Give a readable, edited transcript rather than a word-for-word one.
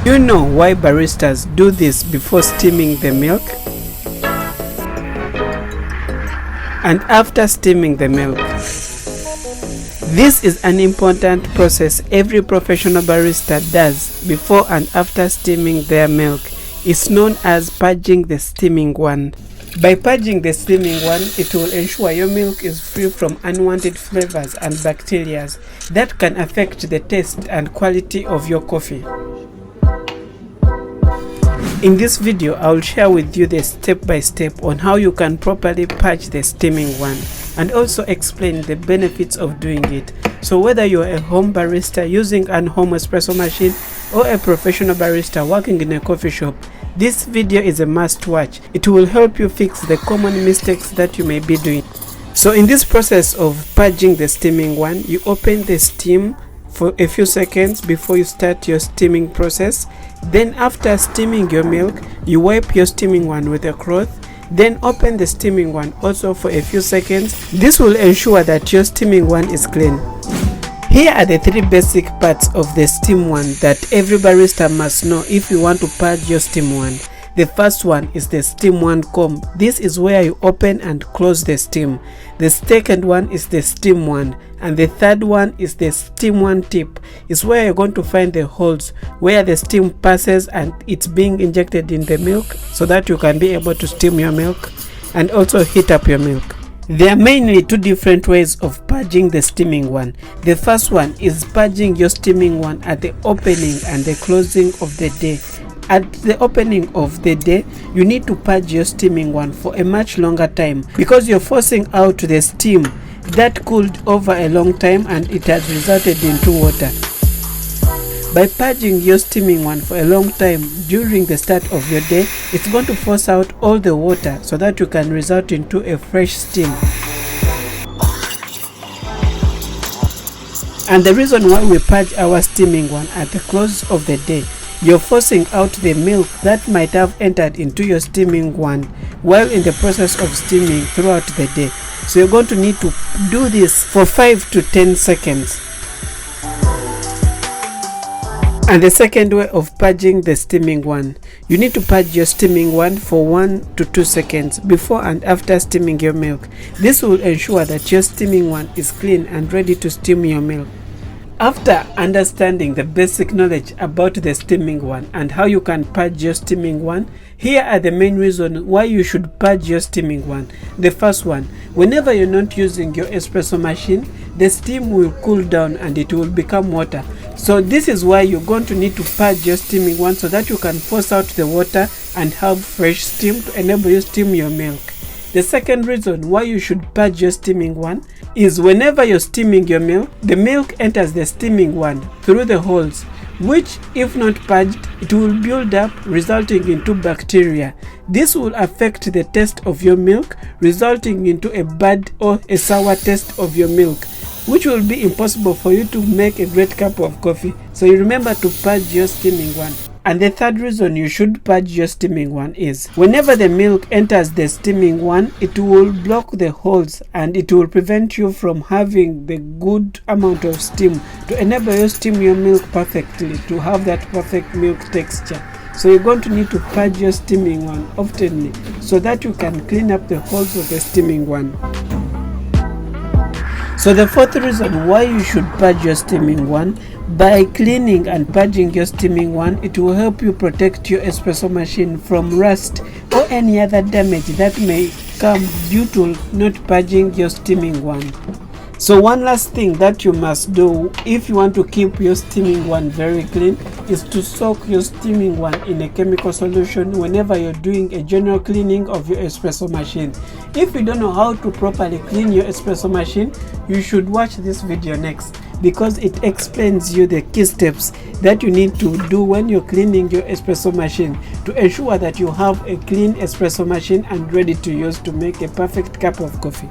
You know why baristas do this before steaming the milk and after steaming the milk? This is an important process every professional barista does before and after steaming their milk. It's known as purging the steaming one. By purging the steaming one, it will ensure your milk is free from unwanted flavors and bacteria that can affect the taste and quality of your coffee. In this video, I will share with you the step-by-step on how you can properly purge the steaming one and also explain the benefits of doing it. So whether you are a home barista using an home espresso machine or a professional barista working in a coffee shop, this video is a must watch. It will help you fix the common mistakes that you may be doing. So in this process of purging the steaming one, you open the steam for a few seconds before you start your steaming process. Then after steaming your milk, you wipe your steaming one with a cloth. Then open the steaming one also for a few seconds. This will ensure that your steaming one is clean. Here are the three basic parts of the steam one that every barista must know if you want to purge your steam one. The first one is the steam one comb. This is where you open and close the steam. The second one is the steam one, and the third one is the steam one tip. It's where you're going to find the holes where the steam passes and it's being injected in the milk so that you can be able to steam your milk and also heat up your milk. There are mainly two different ways of purging the steaming one. The first one is purging your steaming one at the opening and the closing of the day. At the opening of the day, you need to purge your steaming one for a much longer time because you're forcing out the steam that cooled over a long time and it has resulted into water. By purging your steaming one for a long time during the start of your day, it's going to force out all the water so that you can result into a fresh steam. And the reason why we purge our steaming one at the close of the day, you're forcing out the milk that might have entered into your steaming one while in the process of steaming throughout the day. So you're going to need to do this for 5 to 10 seconds. And the second way of purging the steaming one, you need to purge your steaming one for 1 to 2 seconds before and after steaming your milk. This will ensure that your steaming one is clean and ready to steam your milk. After understanding the basic knowledge about the steaming one and how you can purge your steaming one, here are the main reasons why you should purge your steaming one. The first one, whenever you're not using your espresso machine, the steam will cool down and it will become water. So this is why you're going to need to purge your steaming one so that you can force out the water and have fresh steam to enable you to steam your milk. The second reason why you should purge your steaming one is whenever you're steaming your milk, the milk enters the steaming one through the holes, which if not purged, it will build up resulting into bacteria. This will affect the taste of your milk, resulting into a bad or a sour taste of your milk, which will be impossible for you to make a great cup of coffee. So you remember to purge your steaming one. And the third reason you should purge your steaming one is whenever the milk enters the steaming one, it will block the holes and it will prevent you from having the good amount of steam to enable you to steam your milk perfectly, to have that perfect milk texture. So you're going to need to purge your steaming one oftenly so that you can clean up the holes of the steaming one. So the fourth reason why you should purge your steaming one, by cleaning and purging your steaming one, it will help you protect your espresso machine from rust or any other damage that may come due to not purging your steaming one. So one last thing that you must do if you want to keep your steaming one very clean is to soak your steaming one in a chemical solution whenever you're doing a general cleaning of your espresso machine. If you don't know how to properly clean your espresso machine, you should watch this video next because it explains you the key steps that you need to do when you're cleaning your espresso machine to ensure that you have a clean espresso machine and ready to use to make a perfect cup of coffee.